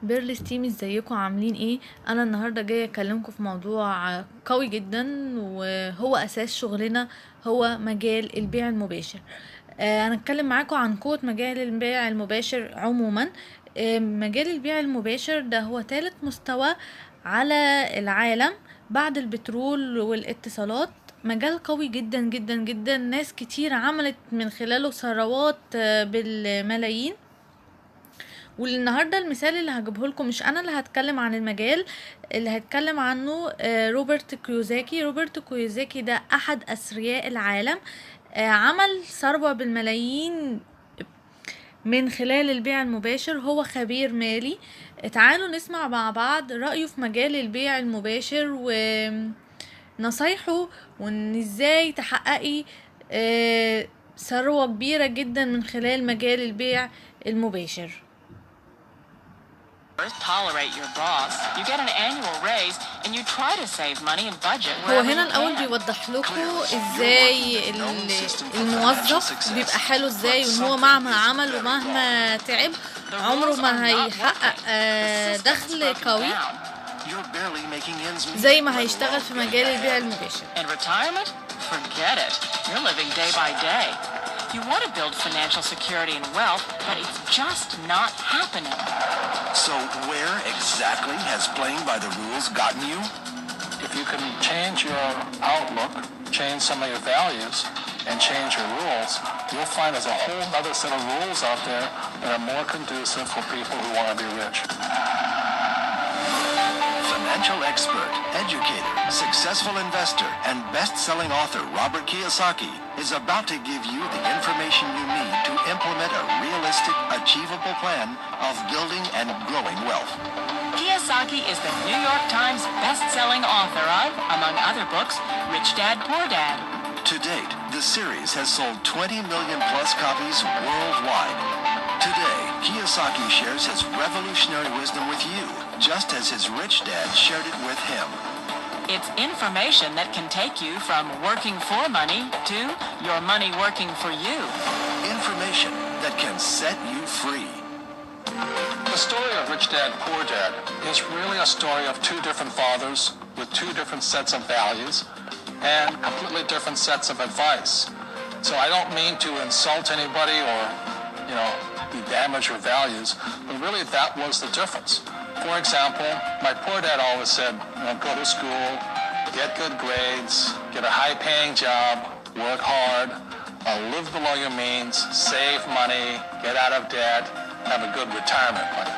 بيرلس تيم، ازيكم عاملين ايه؟ انا النهارده جايه اكلمكم في موضوع قوي جدا وهو اساس شغلنا، هو مجال البيع المباشر. هنتكلم معاكم عن قوة مجال البيع المباشر عموما. مجال البيع المباشر ده هو ثالث مستوى على العالم بعد البترول والاتصالات. مجال قوي جدا جدا جدا، ناس كتير عملت من خلاله ثروات بالملايين. والنهارده المثال اللي هجيبه لكم مش انا اللي هتكلم عن المجال، اللي هتكلم عنه روبرت كيوساكي. روبرت كيوساكي ده احد اثرياء العالم، عمل ثروة بالملايين من خلال البيع المباشر. هو خبير مالي. تعالوا نسمع مع بعض رأيه في مجال البيع المباشر ونصايحه، وان ازاي تحققي ثروة كبيرة جدا من خلال مجال البيع المباشر. هو هنا الاول بيوضح لكم ازاي الموظف بيبقى حاله ازاي، وان هو مهما عمل ومهما تعب عمره ما هيحقق دخل قوي زي ما هيشتغل في مجال البيع المباشر. You want to build financial security and wealth, but it's just not happening. So where exactly has playing by the rules gotten you? If you can change your outlook, change some of your values, and change your rules, you'll find there's a whole other set of rules out there that are more conducive for people who want to be rich. Financial expert, educator, successful investor, and best-selling author Robert Kiyosaki is about to give you the information you need to implement a realistic, achievable plan of building and growing wealth. Kiyosaki is the New York Times best-selling author of, among other books, Rich Dad, Poor Dad. To date, the series has sold 20 million plus copies worldwide. Today, Kiyosaki shares his revolutionary wisdom with you, just as his rich dad shared it with him. It's information that can take you from working for money to your money working for you. Information that can set you free. The story of Rich Dad, Poor Dad is really a story of two different fathers with two different sets of values and completely different sets of advice. So I don't mean to insult anybody or, damage your values, but really that was the difference. For example, my poor dad always said, go to school, get good grades, get a high-paying job, work hard, live below your means, save money, get out of debt, have a good retirement plan.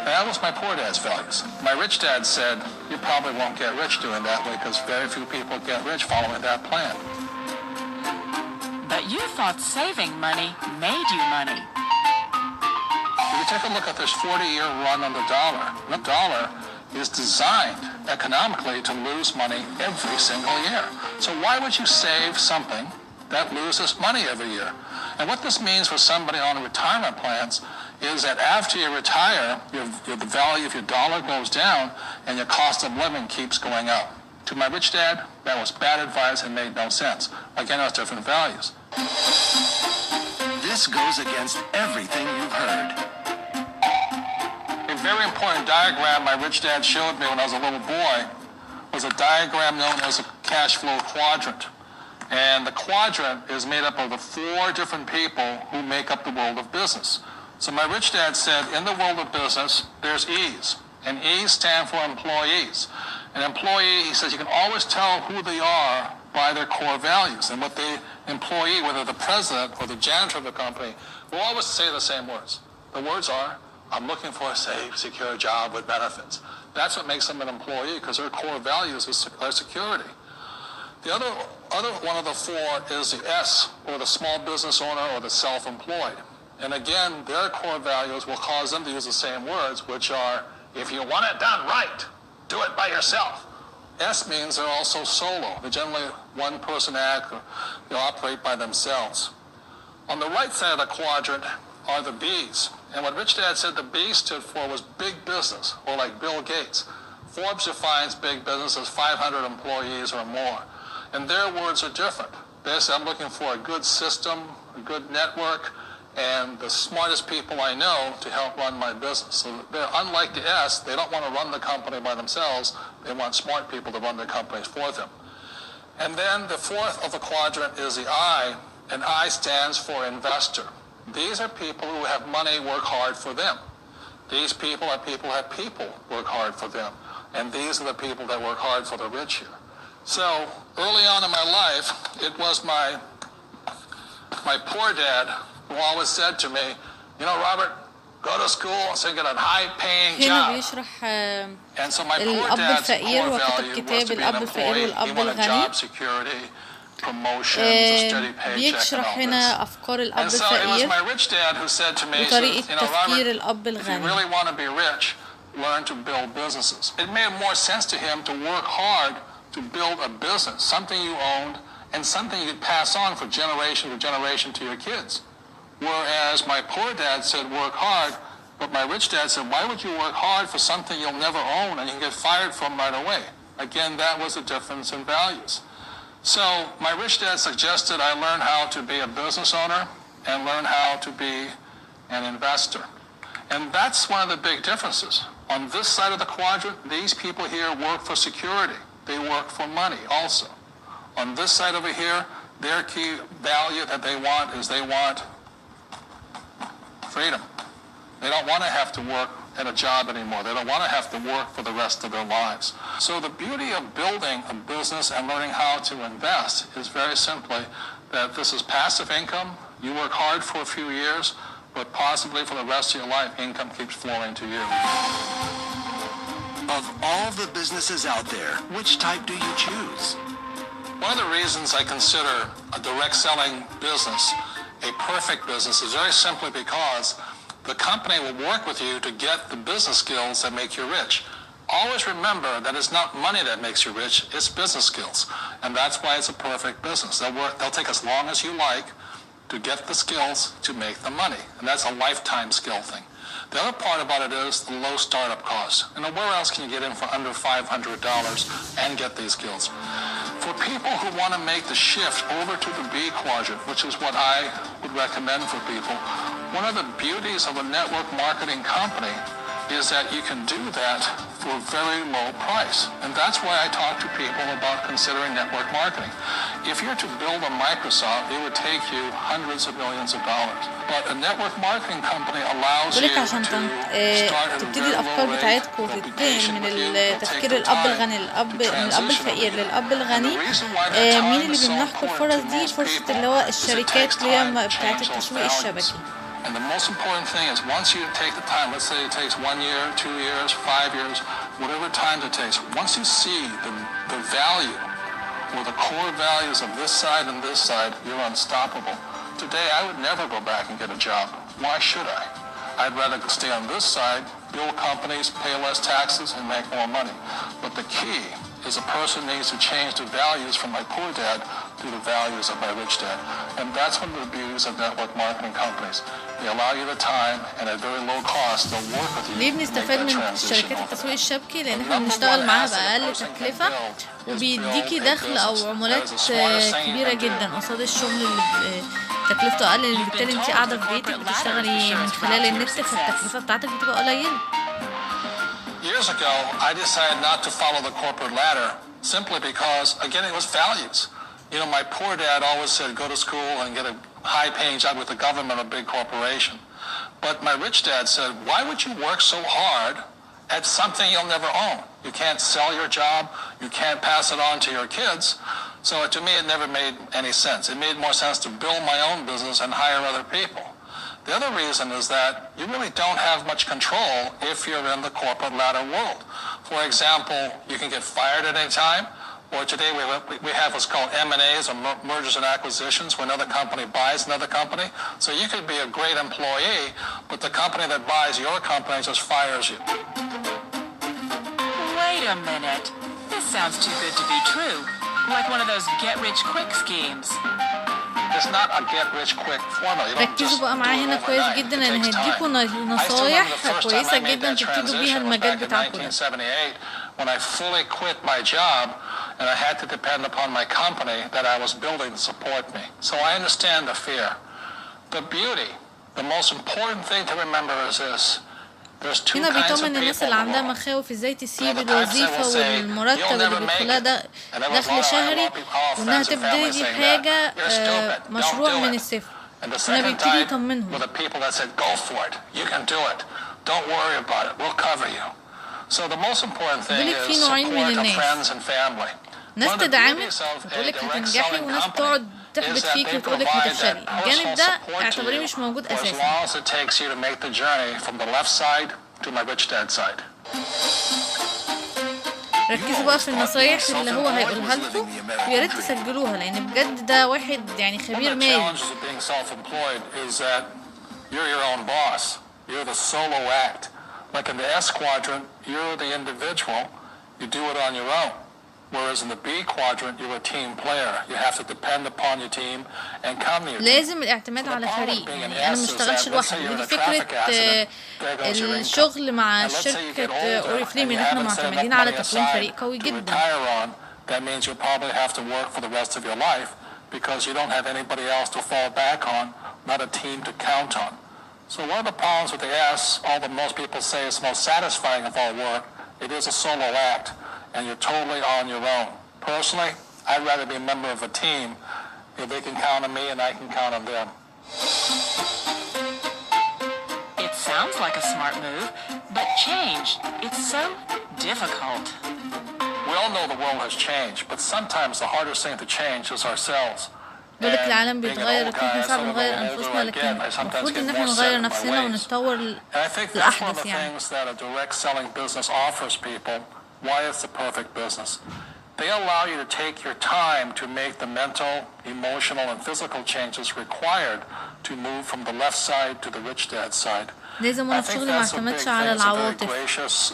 And that was my poor dad's values. My rich dad said, you probably won't get rich doing that way because very few people get rich following that plan. But you thought saving money made you money. If you take a look at this 40-year run on the dollar is designed economically to lose money every single year. So why would you save something that loses money every year? And what this means for somebody on retirement plans is that after you retire, the value of your dollar goes down and your cost of living keeps going up. To my rich dad, that was bad advice and made no sense. Again, it was different values. This goes against everything you've heard. A very important diagram my rich dad showed me when I was a little boy was a diagram known as a cash flow quadrant. And the quadrant is made up of the four different people who make up the world of business. So my rich dad said, in the world of business, there's E's. And E's stand for employees. An employee, he says, you can always tell who they are by their core values. And what the employee, whether the president or the janitor of the company, will always say the same words. The words are, I'm looking for a safe, secure job with benefits. That's what makes them an employee, because their core values is their security. The other one of the four is the S, or the small business owner or the self-employed. And again, their core values will cause them to use the same words, which are, if you want it done right, do it by yourself. S means they're also solo. They're generally one-person act, or they operate by themselves. On the right side of the quadrant are the B's. And what Rich Dad said the B stood for was big business, or like Bill Gates. Forbes defines big business as 500 employees or more. And their words are different. They say, I'm looking for a good system, a good network, and the smartest people I know to help run my business. So they're unlike the S. They don't want to run the company by themselves. They want smart people to run their companies for them. And then the fourth of the quadrant is the I, and I stands for investor. These are people who have money work hard for them. These people are people who have people work hard for them. And these are the people that work hard for the rich here. So early on in my life, it was my poor dad who always said to me, you know, Robert, go to school so you get a high-paying هنا job. بيشرح And so my poor الأب dad's الفقير core وكتب value was كتاب to be an الأب الفقير employee. He والأب wanted الغني. job security, promotions, a steady paycheck, and بيشرح all هنا this. أفكار الأب And so it was الفقير my rich dad who said to me, he said, وطريقة you know, Robert, تفكير الأب if you الغني. really want to be rich, learn to build businesses. It made more sense to him to work hard to build a business, something you owned, and something you could pass on for generation to generation to your kids. Whereas my poor dad said work hard, but my rich dad said, why would you work hard for something you'll never own and you can get fired from right away? Again, that was the difference in values. So my rich dad suggested I learn how to be a business owner and learn how to be an investor. And that's one of the big differences. On this side of the quadrant, these people here work for security. They work for money also. On this side over here, their key value that they want is they want freedom. They don't want to have to work at a job anymore. They don't want to have to work for the rest of their lives. So the beauty of building a business and learning how to invest is very simply that this is passive income. You work hard for a few years, but possibly for the rest of your life, income keeps flowing to you. Of all the businesses out there, which type do you choose? One of the reasons I consider a direct selling business a perfect business is very simply because the company will work with you to get the business skills that make you rich. Always remember that it's not money that makes you rich, it's business skills. And that's why it's a perfect business. They'll take as long as you like to get the skills to make the money. And that's a lifetime skill thing. The other part about it is the low startup cost. You know, where else can you get in for under $500 and get these skills? For people who want to make the shift over to the B quadrant, which is what I would recommend for people, one of the beauties of a network marketing company is that you can do that for a very low price. And that's why I talk to people about considering network marketing. If you're to build a Microsoft, it would take you hundreds of millions of dollars. But a network marketing company allows you بقولك عشان to start at a تبتدي very الأفكار low rate, بتاعتكم they'll be تتنقل patient من with you, they'll take التفكير the الأب time الغني to من الأب transition الفقير over here. للأب And الغني. the reason why that مين time اللي is so بيمنحكم important الفرص to دي؟ most فرصة people اللي هو is it الشركات takes اللي هي time to بتاعت change those التسويق values. الشبكي. And the most important thing is once you take the time, let's say it takes 1 year, 2 years, 5 years, whatever time it takes, once you see the value or the core values of this side and this side, you're unstoppable. Today, I would never go back and get a job. Why should I? I'd rather stay on this side, build companies, pay less taxes, and make more money. But the key is a person needs to change the values from my poor dad to the values of my rich dad. And that's one of the beauties of network marketing companies. They allow you the time and at very low cost, they'll work with you ليه to make بنستفاد that من transition شركات over التسويق there. الشبكي؟ لأن The احنا number بنشتغل one معاها asset a بأقل person can تكلفة build is وبيديكي build a دخل أو business. That عمولات is the smartest thing you كبيرة can do. جدا قصاد الشغل اللي تكلفته أقل، لأن بالتالي انت قاعدة في بيتك بتشتغلي من خلال النت، فالتكلفة بتاعتك بتبقى قليلة. Years ago, I decided not to follow the corporate ladder simply because, again, it was values. You know, my poor dad always said, go to school and get a high-paying job with the government or a big corporation. But my rich dad said, why would you work so hard at something you'll never own? You can't sell your job. You can't pass it on to your kids. So to me, it never made any sense. It made more sense to build my own business and hire other people. The other reason is that you really don't have much control if you're in the corporate ladder world. For example, you can get fired at any time, or today we have what's called M&As, or mergers and acquisitions, where another company buys another company. So you could be a great employee, but the company that buys your company just fires you. Wait a minute. This sounds too good to be true. Like one of those get-rich-quick schemes. It's not a get-rich-quick formula. You don't just ركزوا بقى معايا هنا do it كويس overnight. جدا، It أنا takes هديكوا time. I still نصايح remember the first time كويسة I made جدا that تبتدوا بيها transition was المجال back in بتاعكم ده. 1978 when I fully quit my job and I had to depend upon my company that I was building to support me. So I understand the fear. The beauty The most important thing to remember is this. There's two هنا kinds of بيطمن الناس people اللي in the عندها world. مخاوف ازاي تسيب There are the types that الوظيفة will say, والمرتب "You'll اللي never make بيدخلها it." ده And there was a lot دخل of شهري، people, وانها friends and تبتدي family saying حاجة that. You're stupid. Don't مشروع do من it. الصفر. And the هنا second بيبتدي type يطمنهم. were the people that said, "Go for it. You can do it. Don't worry about it. We'll cover you." So the most important thing دول في is نوعين من support of الناس. friends and family. ناس One of the تدعمك beauties of a وتقولك direct هتنجحي، selling وناس company تقعد تحبط is that فيك they وتقولك provide هتفشلي. that الجانب personal ده support to اعتبريه you مش موجود for as اساسا. long as it takes you to make the journey from the left side to my rich dad side. ركزوا بقى في النصايح اللي هو هيقولها لكم، ويا ريت تسجلوها لان بجد ده واحد يعني خبير One of the مالي. challenges of being self-employed is that you're your own boss. You're the solo act. Like in the S quadrant, you're the individual. You do it on your own. Whereas in the B quadrant, you're a team player. You have to depend upon your team and come to your team. لازم الاعتماد على فريق، يعني انا مشتغلش لوحدي. ودي فكرة الشغل مع شركة اوريفليم ان احنا معتمدين على تكوين فريق قوي جدا. That means you'll probably have to work for the rest of your life because you don't have anybody else to fall back on, not a team to count on. So one of the problems with the S, although most people say it's the most satisfying of all work, it is a solo act, and you're totally on your own. Personally, I'd rather be a member of a team if they can count on me and I can count on them. It sounds like a smart move, but change, it's so difficult. We all know the world has changed, but sometimes the hardest thing to change is ourselves. بيقولك العالم بيتغير، لكن احنا صعب نغير انفسنا، لكن المفروض ان احنا نغير نفسنا ونتطور للأحدث يعني. that a direct selling business offers people why it's the perfect business. They allow you to take your time to make the mental, emotional, and physical changes required to move from the left side to the rich dad side. لازم وانا في شغلي ما اعتمدش على العواطف.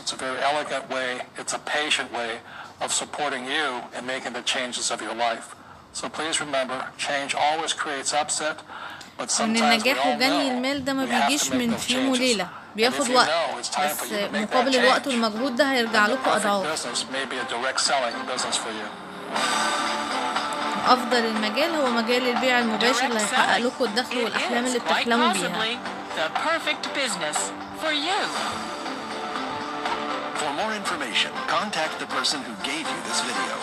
It's a very elegant way, it's a patient way of supporting you and making the changes of your life. So please remember, change always creates upset, but ان sometimes we النجاح all وجني know المال ده ما we have بيجيش to make من those في يوم changes. وليلة، And if بياخد you وقت، know it's time for بس you to make that مقابل الوقت change, والمجهود ده هيرجع then the لكم perfect أضعاف. business may be a direct selling business for you. أفضل المجال هو مجال البيع المباشر اللي هيحقق لكم الدخل والأحلام اللي بتحلموا بيها. The perfect business for you. For more information, contact the person who gave you this video.